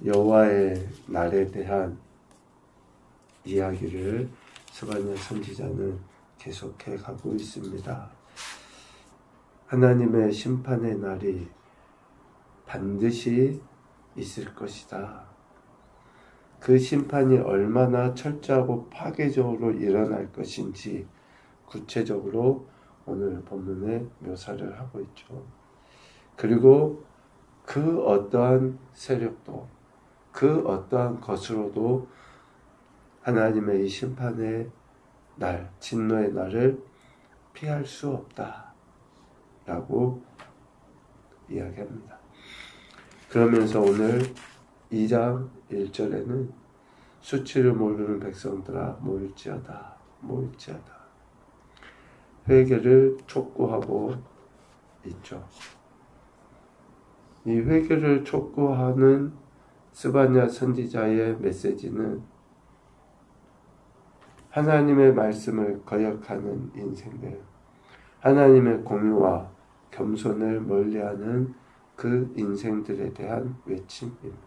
여호와의 날에 대한 이야기를 스바냐 선지자는 계속해 가고 있습니다. 하나님의 심판의 날이 반드시 있을 것이다. 그 심판이 얼마나 철저하고 파괴적으로 일어날 것인지 구체적으로 오늘 본문에 묘사를 하고 있죠. 그리고 그 어떠한 세력도 그 어떠한 것으로도 하나님의 이 심판의 날, 진노의 날을 피할 수 없다 라고 이야기합니다. 그러면서 오늘 2장 1절에는 수치를 모르는 백성들아 모일지어다 모일지어다 회개를 촉구하고 있죠. 이 회개를 촉구하는 스바냐 선지자의 메시지는 하나님의 말씀을 거역하는 인생들, 하나님의 공유와 겸손을 멀리하는 그 인생들에 대한 외침입니다.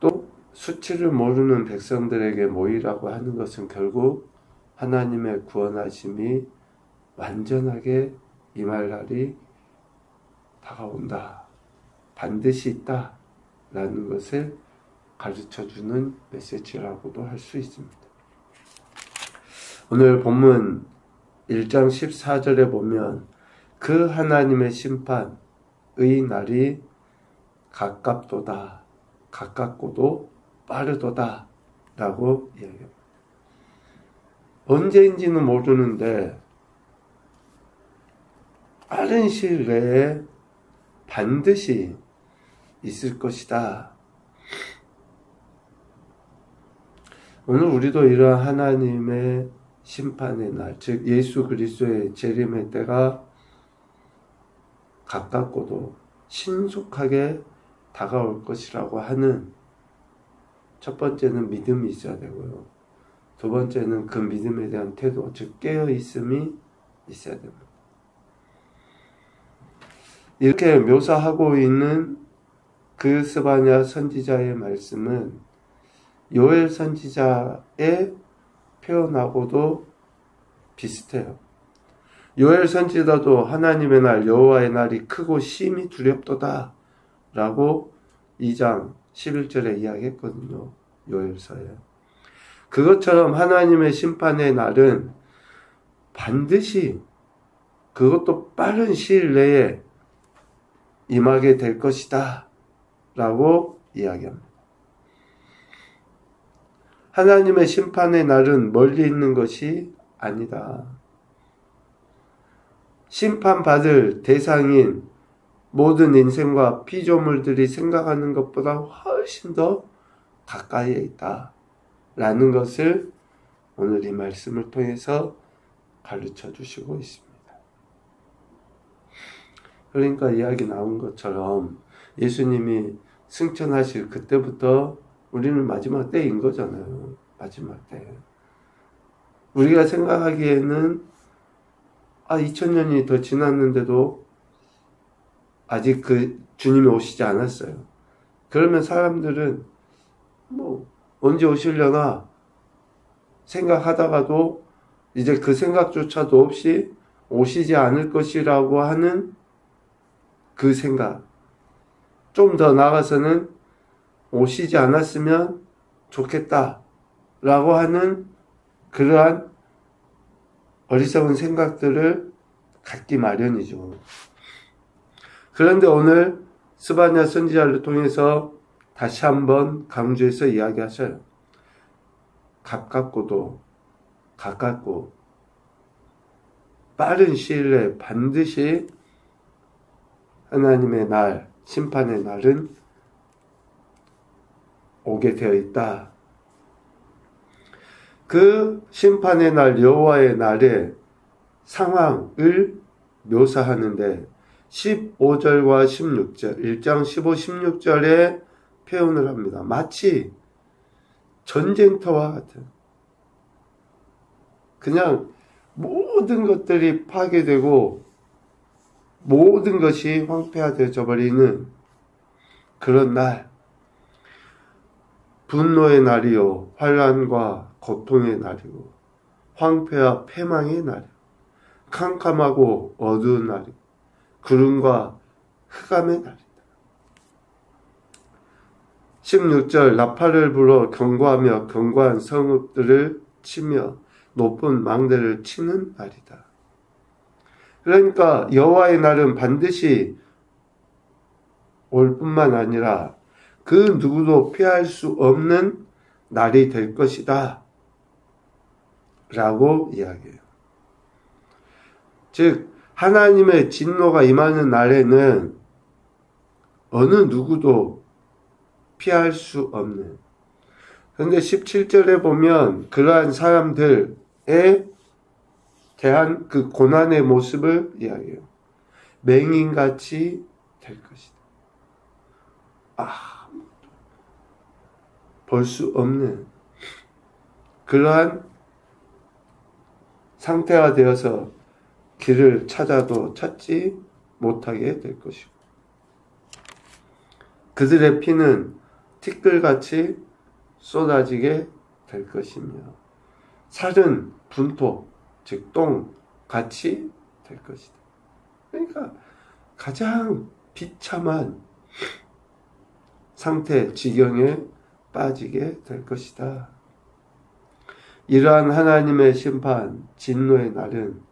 또 수치를 모르는 백성들에게 모이라고 하는 것은 결국 하나님의 구원하심이 완전하게 임할 날이 다가온다, 반드시 있다 라는 것을 가르쳐주는 메시지라고도 할 수 있습니다. 오늘 본문 1장 14절에 보면 그 하나님의 심판의 날이 가깝도다, 가깝고도 빠르도다 라고 이야기합니다. 언제인지는 모르는데 빠른 시일 내에 반드시 있을 것이다. 오늘 우리도 이러한 하나님의 심판의 날, 즉 예수 그리스도의 재림의 때가 가깝고도 신속하게 다가올 것이라고 하는 첫 번째는 믿음이 있어야 되고요. 두 번째는 그 믿음에 대한 태도, 즉 깨어있음이 있어야 됩니다. 이렇게 묘사하고 있는 그 스바냐 선지자의 말씀은 요엘 선지자의 표현하고도 비슷해요. 요엘 선지자도 하나님의 날, 여호와의 날이 크고 심히 두렵도다 라고 2장 11절에 이야기했거든요. 요엘서에. 그것처럼 하나님의 심판의 날은 반드시 그것도 빠른 시일 내에 임하게 될 것이다 라고 이야기합니다. 하나님의 심판의 날은 멀리 있는 것이 아니다. 심판받을 대상인 모든 인생과 피조물들이 생각하는 것보다 훨씬 더 가까이에 있다 라는 것을 오늘 이 말씀을 통해서 가르쳐 주시고 있습니다. 그러니까 이야기 나온 것처럼 예수님이 승천하실 그때부터 우리는 마지막 때인 거잖아요. 마지막 때. 우리가 생각하기에는 2000년이 더 지났는데도 아직 그 주님이 오시지 않았어요. 그러면 사람들은 언제 오시려나 생각하다가도 이제 그 생각조차도 없이 오시지 않을 것이라고 하는 그 생각. 좀 더 나아가서는 오시지 않았으면 좋겠다 라고 하는 그러한 어리석은 생각들을 갖기 마련이죠. 그런데 오늘 스바냐 선지자를 통해서 다시 한번 강조해서 이야기하셔요. 가깝고도 가깝고 빠른 시일 내에 반드시 하나님의 날, 심판의 날은 오게 되어 있다. 그 심판의 날, 여호와의 날의 상황을 묘사하는데 15절과 16절, 1장 15, 16절에 표현을 합니다. 마치 전쟁터와 같은, 그냥 모든 것들이 파괴되고 모든 것이 황폐화되어져 버리는 그런 날, 분노의 날이요, 환난과 고통의 날이고, 황폐와 패망의 날이요, 캄캄하고 어두운 날이고, 구름과 흑암의 날이다. 16절, 나팔을 불어 경고하며 견고한 성읍들을 치며 높은 망대를 치는 날이다. 그러니까 여호와의 날은 반드시 올 뿐만 아니라 그 누구도 피할 수 없는 날이 될 것이다 라고 이야기해요. 즉 하나님의 진노가 임하는 날에는 어느 누구도 피할 수 없는, 그런데 17절에 보면 그러한 사람들에 대한 그 고난의 모습을 이야기해요. 맹인같이 될 것이다. 볼 수 없는 그러한 상태가 되어서 길을 찾아도 찾지 못하게 될 것이고, 그들의 피는 티끌같이 쏟아지게 될 것이며 살은 분토, 즉 똥같이 될 것이다. 그러니까 가장 비참한 상태, 지경에 빠지게 될 것이다. 이러한 하나님의 심판, 진노의 날은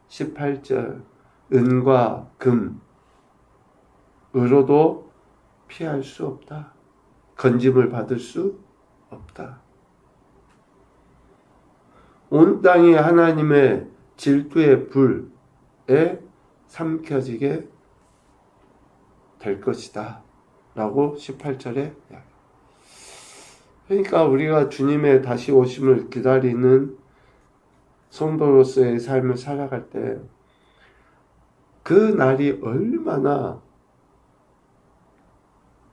18절 은과 금으로도 피할 수 없다. 건짐을 받을 수 없다. 온 땅이 하나님의 질투의 불에 삼켜지게 될 것이다 라고 18절에 이야기합니다. 그러니까 우리가 주님의 다시 오심을 기다리는 성도로서의 삶을 살아갈 때 그 날이 얼마나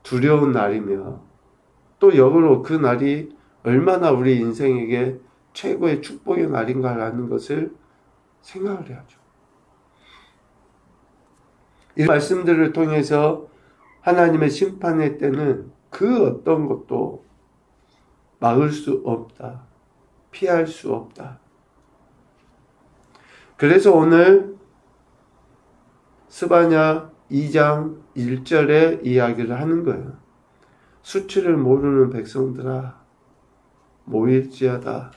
두려운 날이며 또 역으로 그 날이 얼마나 우리 인생에게 최고의 축복의 날인가라는 것을 생각을 해야죠. 이 말씀들을 통해서 하나님의 심판의 때는 그 어떤 것도 막을 수 없다. 피할 수 없다. 그래서 오늘 스바냐 2장 1절에 이야기를 하는 거예요. 수치를 모르는 백성들아 모일지어다.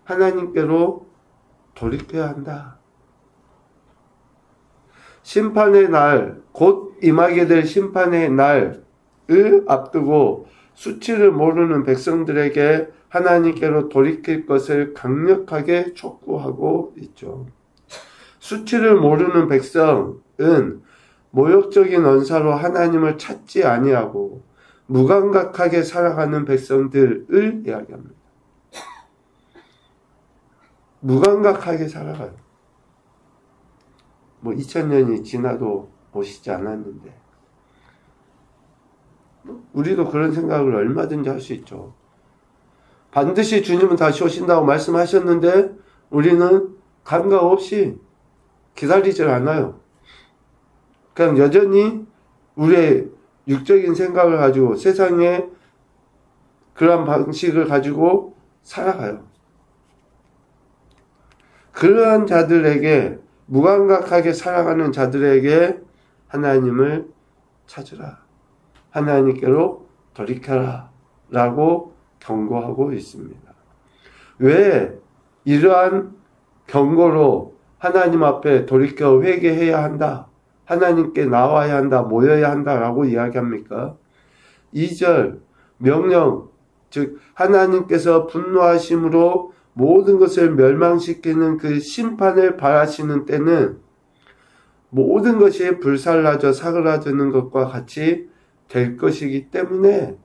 하나님께로 돌이켜야 한다. 심판의 날, 곧 임하게 될 심판의 날을 앞두고 수치를 모르는 백성들에게 하나님께로 돌이킬 것을 강력하게 촉구하고 있죠. 수치를 모르는 백성은 모욕적인 언사로 하나님을 찾지 아니하고 무감각하게 살아가는 백성들을 이야기합니다. 무감각하게 살아가요. 2000년이 지나도 오시지 않았는데 우리도 그런 생각을 얼마든지 할 수 있죠. 반드시 주님은 다시 오신다고 말씀하셨는데 우리는 감각 없이 기다리질 않아요. 그냥 여전히 우리의 육적인 생각을 가지고 세상에 그런 방식을 가지고 살아가요. 그러한 자들에게, 무감각하게 살아가는 자들에게 하나님을 찾으라, 하나님께로 돌이켜라 라고 경고하고 있습니다. 왜 이러한 경고로 하나님 앞에 돌이켜 회개해야 한다, 하나님께 나와야 한다, 모여야 한다라고 이야기합니까? 2절 명령, 즉 하나님께서 분노하심으로 모든 것을 멸망시키는 그 심판을 바라시는 때는 모든 것이 불살라져 사그라드는 것과 같이 될 것이기 때문에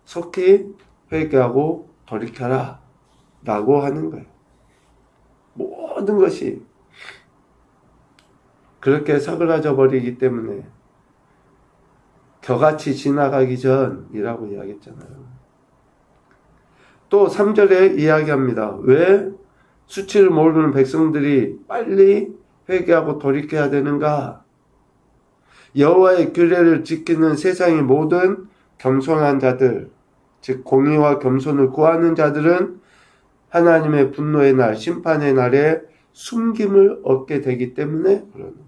속히 회개하고 돌이켜라 라고 하는 거예요. 모든 것이 그렇게 사그라져 버리기 때문에 겨같이 지나가기 전이라고 이야기했잖아요. 또 3절에 이야기합니다. 왜 수치를 모르는 백성들이 빨리 회개하고 돌이켜야 되는가? 여호와의 규례를 지키는 세상의 모든 겸손한 자들, 즉 공의와 겸손을 구하는 자들은 하나님의 분노의 날, 심판의 날에 숨김을 얻게 되기 때문에 그러는 거예요.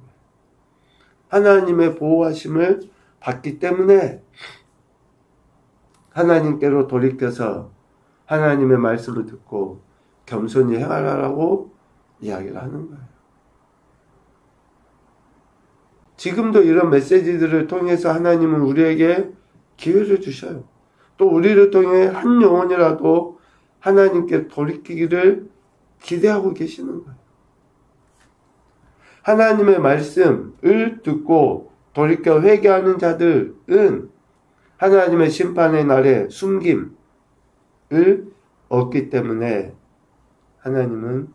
하나님의 보호하심을 받기 때문에 하나님께로 돌이켜서 하나님의 말씀을 듣고 겸손히 행하라고 이야기를 하는 거예요. 지금도 이런 메시지들을 통해서 하나님은 우리에게 기회를 주셔요. 또 우리를 통해 한 영혼이라도 하나님께 돌이키기를 기대하고 계시는 거예요. 하나님의 말씀을 듣고 돌이켜 회개하는 자들은 하나님의 심판의 날에 숨김을 얻기 때문에 하나님은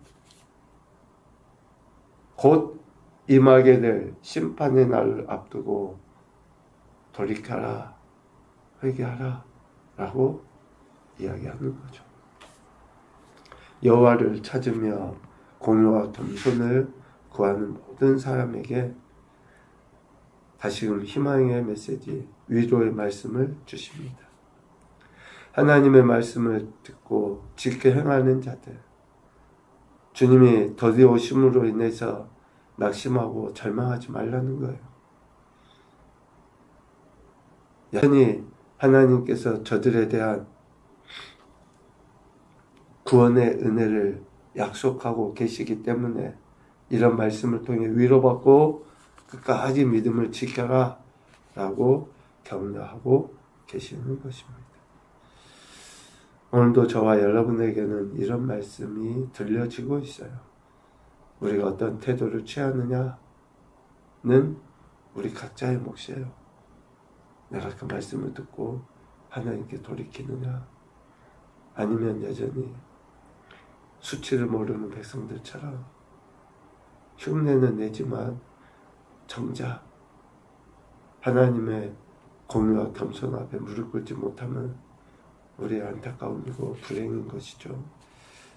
곧 임하게 될 심판의 날을 앞두고 돌이켜라, 회개하라 라고 이야기하는 거죠. 여호와를 찾으며 공의와 겸손을 구하는 모든 사람에게 다시금 희망의 메시지, 위로의 말씀을 주십니다. 하나님의 말씀을 듣고 지켜 행하는 자들, 주님이 더디 오심으로 인해서 낙심하고 절망하지 말라는 거예요. 여전히 하나님께서 저들에 대한 구원의 은혜를 약속하고 계시기 때문에 이런 말씀을 통해 위로받고 끝까지 믿음을 지켜라 라고 격려하고 계시는 것입니다. 오늘도 저와 여러분에게는 이런 말씀이 들려지고 있어요. 우리가 어떤 태도를 취하느냐는 우리 각자의 몫이에요. 내가 그 말씀을 듣고 하나님께 돌이키느냐, 아니면 여전히 수치를 모르는 백성들처럼 흉내는 내지만 정작 하나님의 공의와 겸손 앞에 무릎 꿇지 못하면 우리의 안타까움이고 불행인 것이죠.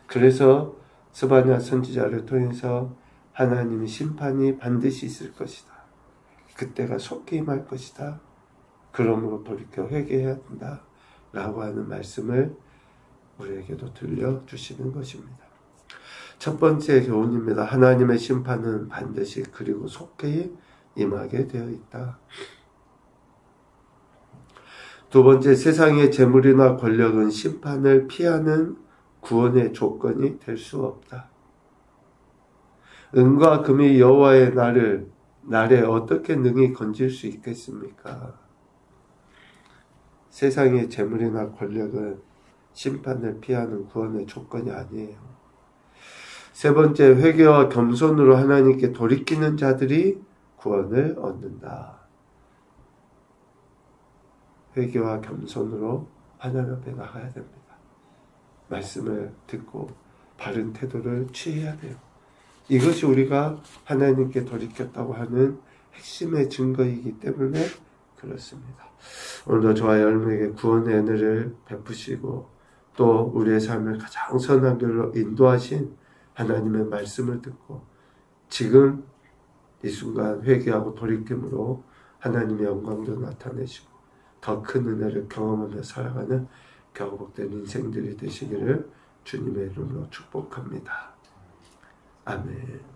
그래서 스바냐 선지자를 통해서 하나님의 심판이 반드시 있을 것이다. 그때가 속히 임할 것이다. 그러므로 돌이켜 회개해야 된다. 라고 하는 말씀을 우리에게도 들려주시는 것입니다. 첫 번째 교훈입니다. 하나님의 심판은 반드시 그리고 속히 임하게 되어 있다. 두 번째, 세상의 재물이나 권력은 심판을 피하는 구원의 조건이 될 수 없다. 은과 금이 여호와의 날에 어떻게 능히 건질 수 있겠습니까? 세상의 재물이나 권력은 심판을 피하는 구원의 조건이 아니에요. 세 번째, 회개와 겸손으로 하나님께 돌이키는 자들이 구원을 얻는다. 회개와 겸손으로 하나님 앞에 나가야 됩니다. 말씀을 듣고 바른 태도를 취해야 돼요. 이것이 우리가 하나님께 돌이켰다고 하는 핵심의 증거이기 때문에 그렇습니다. 오늘도 저와 여러분에게 구원의 은혜를 베푸시고 또 우리의 삶을 가장 선한 길로 인도하신 하나님의 말씀을 듣고 지금 이 순간 회개하고 돌이킴으로 하나님의 영광도 나타내시고 더 큰 은혜를 경험하며 살아가는 경복된 인생들이 되시기를 주님의 이름으로 축복합니다. 아멘.